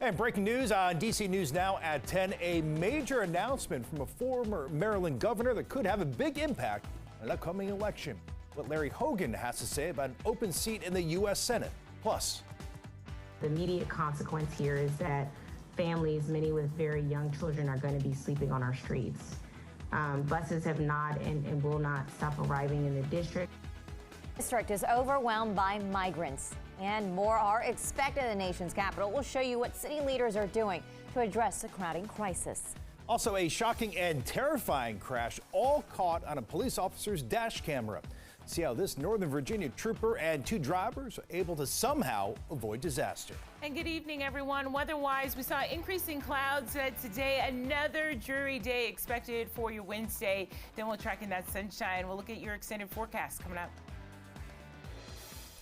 And breaking news on DC News Now at 10, a major announcement from a former Maryland governor that could have a big impact on an upcoming election. What Larry Hogan has to say about an open seat in the U.S. Senate. Plus, the immediate consequence here is that families, many with very young children, are going to be sleeping on our streets. Buses have not and will not stop arriving in the district. The district is overwhelmed by migrants, and more are expected in the nation's capital. We'll show you what city leaders are doing to address the crowding crisis. Also, a shocking and terrifying crash, all caught on a police officer's dash camera. See how this Northern Virginia trooper and two drivers are able to somehow avoid disaster. And good evening, everyone. Weather-wise, we saw increasing clouds today. Another dreary day expected for your Wednesday. Then we'll track in that sunshine. We'll look at your extended forecast coming up.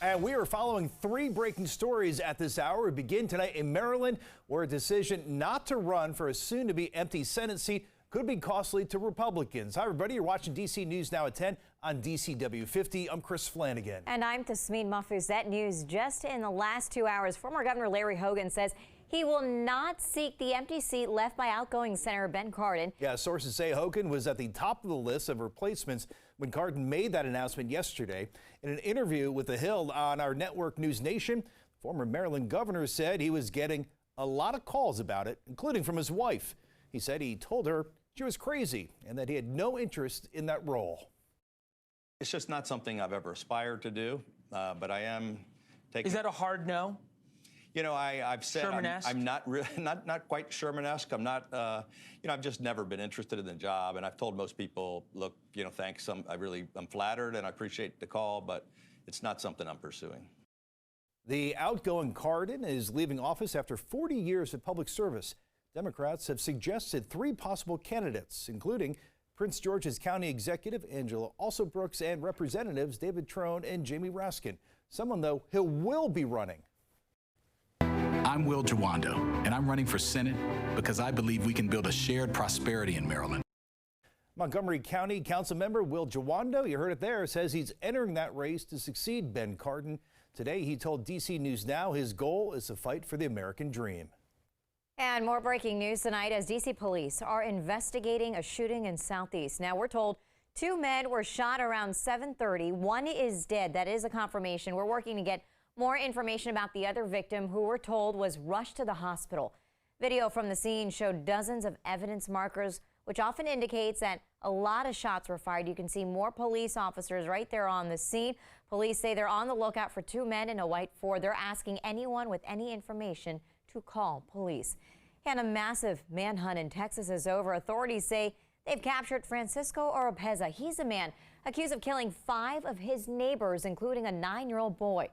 And we are following three breaking stories at this hour. We begin tonight in Maryland, where a decision not to run for a soon-to-be empty Senate seat could be costly to Republicans. Hi, everybody. You're watching DC News Now at 10 on DCW 50. I'm Chris Flanagan. And I'm Tasmin Mahfouzet. News just in the last 2 hours. Former Governor Larry Hogan says he will not seek the empty seat left by outgoing Senator Ben Cardin. Yeah, sources say Hogan was at the top of the list of replacements when Cardin made that announcement yesterday. In an interview with The Hill on our network News Nation, former Maryland governor said he was getting a lot of calls about it, including from his wife. He said he told her she was crazy and that he had no interest in that role. It's just not something I've ever aspired to do, but I am taking. Is that a hard no? You know, I've said I'm not quite Sherman-esque. I'm not, you know, I've just never been interested in the job. And I've told most people, look, you know, thanks. I'm flattered and I appreciate the call, but it's not something I'm pursuing. The outgoing Cardin is leaving office after 40 years of public service. Democrats have suggested three possible candidates, including Prince George's County Executive Angela Alsobrooks and Representatives David Trone and Jamie Raskin. Someone, though, who will be running. I'm Will Jawando, and I'm running for Senate because I believe we can build a shared prosperity in Maryland. Montgomery County Council member Will Jawando, you heard it there, says he's entering that race to succeed Ben Cardin. Today, he told DC News Now his goal is to fight for the American dream. And more breaking news tonight as DC police are investigating a shooting in Southeast. Now, we're told two men were shot around 7:30. One is dead. That is a confirmation. We're working to get more information about the other victim, who we're told was rushed to the hospital. Video from the scene showed dozens of evidence markers, which often indicates that a lot of shots were fired. You can see more police officers right there on the scene. Police say they're on the lookout for two men in a white Ford. They're asking anyone with any information to call police. And a massive manhunt in Texas is over. Authorities say they've captured Francisco Oropeza. He's a man accused of killing 5 of his neighbors, including a 9-year-old boy.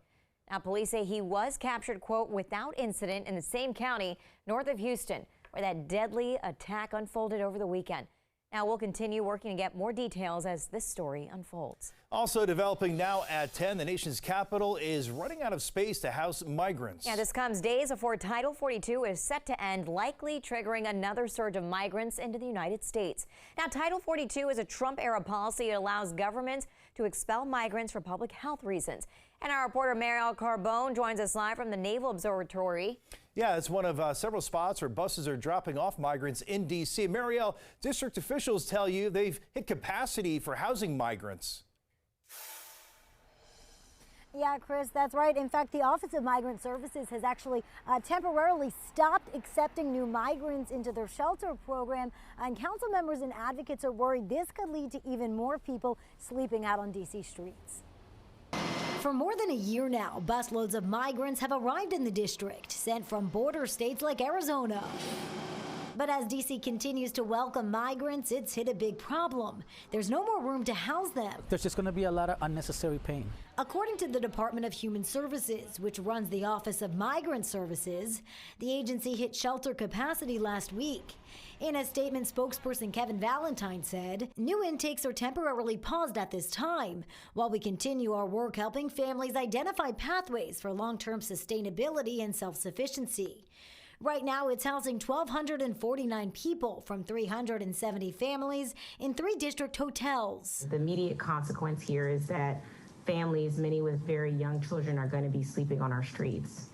Now, police say he was captured, quote, without incident in the same county north of Houston, where that deadly attack unfolded over the weekend. Now, we'll continue working to get more details as this story unfolds. Also developing now at 10, the nation's capital is running out of space to house migrants. Yeah, this comes days before Title 42 is set to end, likely triggering another surge of migrants into the United States. Now, Title 42 is a Trump-era policy that allows governments to expel migrants for public health reasons. And our reporter Mariel Carbone joins us live from the Naval Observatory. Yeah, it's one of several spots where buses are dropping off migrants in D.C. Mariel, district officials tell you they've hit capacity for housing migrants. Yeah, Chris, that's right. In fact, the Office of Migrant Services has actually temporarily stopped accepting new migrants into their shelter program. And council members and advocates are worried this could lead to even more people sleeping out on D.C. streets. For more than a year now, busloads of migrants have arrived in the district, sent from border states like Arizona. But as D.C. continues to welcome migrants, it's hit a big problem. There's no more room to house them. There's just going to be a lot of unnecessary pain. According to the Department of Human Services, which runs the Office of Migrant Services, the agency hit shelter capacity last week. In a statement, spokesperson Kevin Valentine said, new intakes are temporarily paused at this time, while we continue our work helping families identify pathways for long-term sustainability and self-sufficiency. Right now, it's housing 1,249 people from 370 families in 3 district hotels. The immediate consequence here is that families, many with very young children, are going to be sleeping on our streets.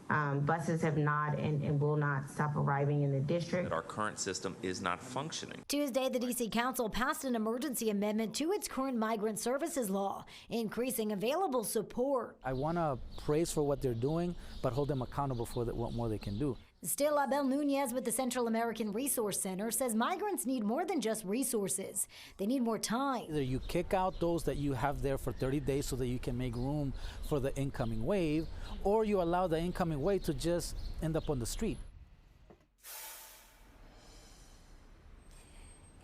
Buses have not and will not stop arriving in the district. Our current system is not functioning. Tuesday, the D.C. Council passed an emergency amendment to its current migrant services law, increasing available support. I want to praise for what they're doing, but hold them accountable for what more they can do. Still, Abel Nunez with the Central American Resource Center says migrants need more than just resources. They need more time. Either you kick out those that you have there for 30 days so that you can make room for the incoming wave, or you allow the incoming wave to just end up on the street.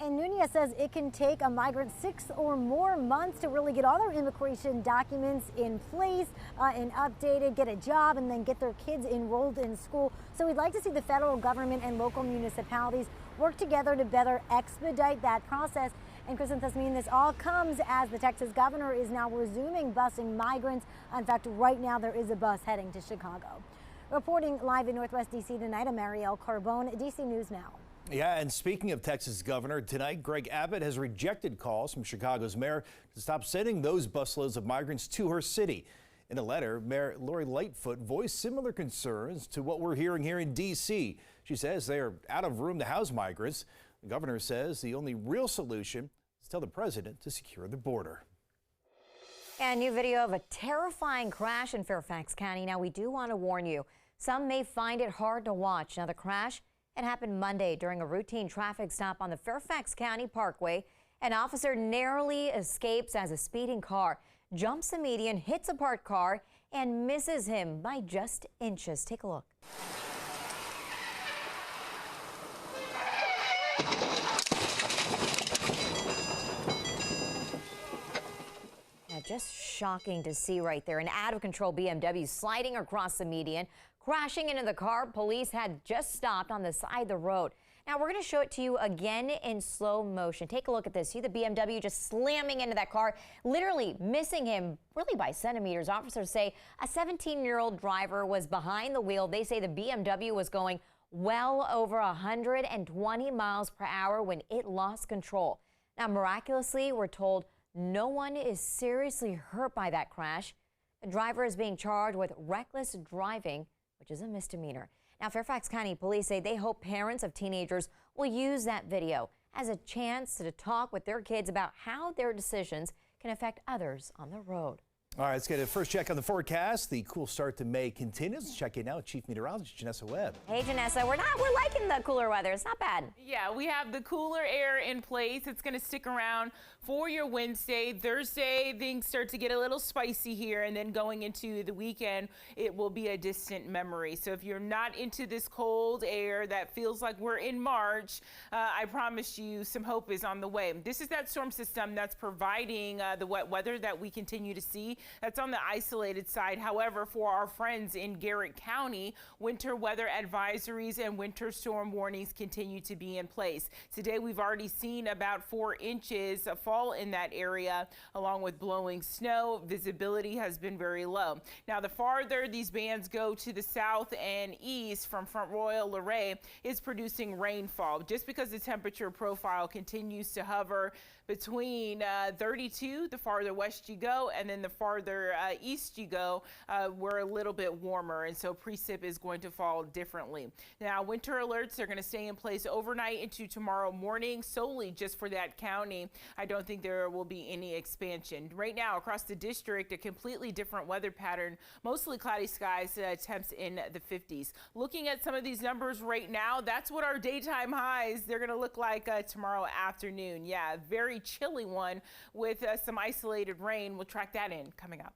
And Nunez says it can take a migrant 6 or more months to really get all their immigration documents in place and updated, get a job, and then get their kids enrolled in school. So we'd like to see the federal government and local municipalities work together to better expedite that process. And Kristen Tasmin, this all comes as the Texas governor is now resuming busing migrants. In fact, right now there is a bus heading to Chicago. Reporting live in Northwest D.C. tonight, I'm Marielle Carbone, D.C. News Now. Yeah, and speaking of Texas governor, tonight Greg Abbott has rejected calls from Chicago's mayor to stop sending those busloads of migrants to her city. In a letter, Mayor Lori Lightfoot voiced similar concerns to what we're hearing here in D.C. She says they are out of room to house migrants. The governor says the only real solution is to tell the president to secure the border. And new video of a terrifying crash in Fairfax County. Now, we do want to warn you, some may find it hard to watch. Now, the crash, it happened Monday during a routine traffic stop on the Fairfax County Parkway. An officer narrowly escapes as a speeding car jumps the median, hits a parked car, and misses him by just inches. Take a look. Now, just shocking to see right there. An out-of-control BMW sliding across the median, crashing into the car police had just stopped on the side of the road. Now, we're going to show it to you again in slow motion. Take a look at this. See the BMW just slamming into that car, literally missing him really by centimeters. Officers say a 17-year-old driver was behind the wheel. They say the BMW was going well over 120 miles per hour when it lost control. Now, miraculously, we're told no one is seriously hurt by that crash. The driver is being charged with reckless driving, which is a misdemeanor. Now, Fairfax County Police say they hope parents of teenagers will use that video as a chance to talk with their kids about how their decisions can affect others on the road. All right, let's get a first check on the forecast. The cool start to May continues. Check in now with Chief Meteorologist Janessa Webb. Hey, Janessa, we're liking the cooler weather. It's not bad. Yeah, we have the cooler air in place. It's going to stick around for your Wednesday. Thursday, things start to get a little spicy here, and then going into the weekend, it will be a distant memory. So if you're not into this cold air that feels like we're in March, I promise you some hope is on the way. This is that storm system that's providing the wet weather that we continue to see. That's on the isolated side. However, for our friends in Garrett County, winter weather advisories and winter storm warnings continue to be in place. Today, we've already seen about 4 inches of fall in that area, along with blowing snow. Visibility has been very low. Now, the farther these bands go to the south and east from Front Royal, Luray, is producing rainfall. Just because the temperature profile continues to hover between 32, the farther west you go, and then the farther east you go, we're a little bit warmer, and so precip is going to fall differently. Now, winter alerts are going to stay in place overnight into tomorrow morning, solely just for that county. I don't think there will be any expansion. Right now, across the district, a completely different weather pattern, mostly cloudy skies, temps in the 50s. Looking at some of these numbers right now, that's what our daytime highs, they're going to look like tomorrow afternoon. Yeah, very chilly one with some isolated rain. We'll track that in coming up.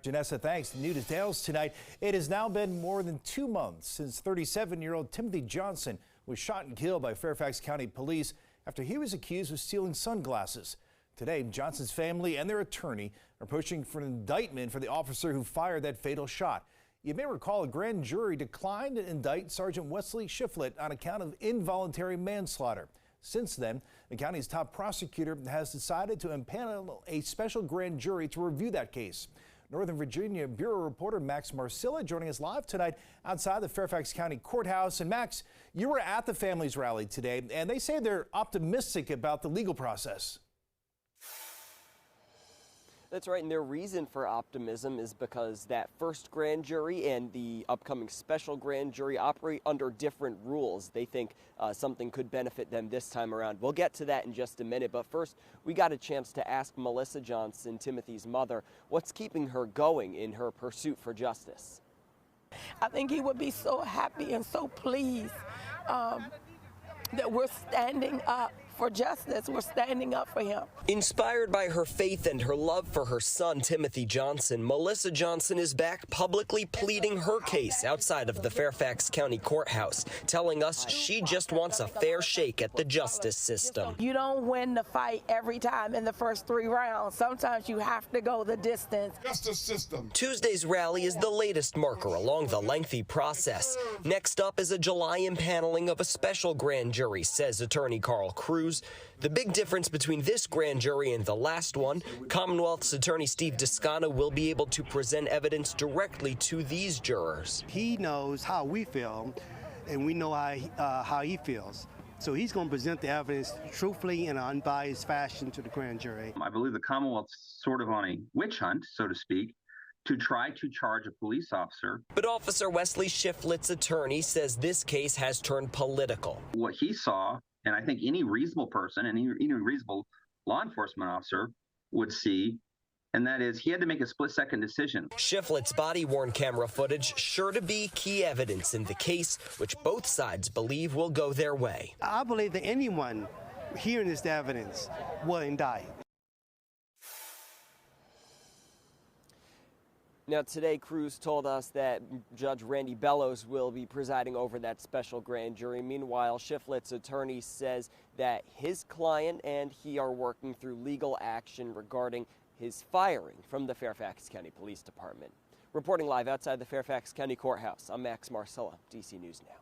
Janessa, thanks. New details tonight. It has now been more than 2 months since 37-year-old Timothy Johnson was shot and killed by Fairfax County Police after he was accused of stealing sunglasses. Today, Johnson's family and their attorney are pushing for an indictment for the officer who fired that fatal shot. You may recall a grand jury declined to indict Sergeant Wesley Shiflett on account of involuntary manslaughter. Since then, the county's top prosecutor has decided to impanel a special grand jury to review that case. Northern Virginia Bureau reporter Max Marcilla joining us live tonight outside the Fairfax County Courthouse. And Max, you were at the family's rally today, and they say they're optimistic about the legal process. That's right, and their reason for optimism is because that first grand jury and the upcoming special grand jury operate under different rules. They think something could benefit them this time around. We'll get to that in just a minute, but first we got a chance to ask Melissa Johnson, Timothy's mother, what's keeping her going in her pursuit for justice. I think he would be so happy and so pleased that we're standing up for justice. We're standing up for him. Inspired by her faith and her love for her son, Timothy Johnson, Melissa Johnson is back publicly pleading her case outside of the Fairfax County Courthouse, telling us she just wants a fair shake at the justice system. You don't win the fight every time in the first 3 rounds. Sometimes you have to go the distance. Justice system. Tuesday's rally is the latest marker along the lengthy process. Next up is a July impaneling of a special grand jury, says attorney Carl Cruz. The big difference between this grand jury and the last one, Commonwealth's attorney Steve Descano will be able to present evidence directly to these jurors. He knows how we feel, and we know how he feels. So he's going to present the evidence truthfully in an unbiased fashion to the grand jury. I believe the Commonwealth's sort of on a witch hunt, so to speak, to try to charge a police officer. But Officer Wesley Shiflett's attorney says this case has turned political. What he saw, and I think any reasonable person, any reasonable law enforcement officer would see, and that is he had to make a split-second decision. Shiflett's body-worn camera footage sure to be key evidence in the case, which both sides believe will go their way. I believe that anyone hearing this evidence will indict. Now, today, Cruz told us that Judge Randy Bellows will be presiding over that special grand jury. Meanwhile, Shiflett's attorney says that his client and he are working through legal action regarding his firing from the Fairfax County Police Department. Reporting live outside the Fairfax County Courthouse, I'm Max Marcella, DC News Now.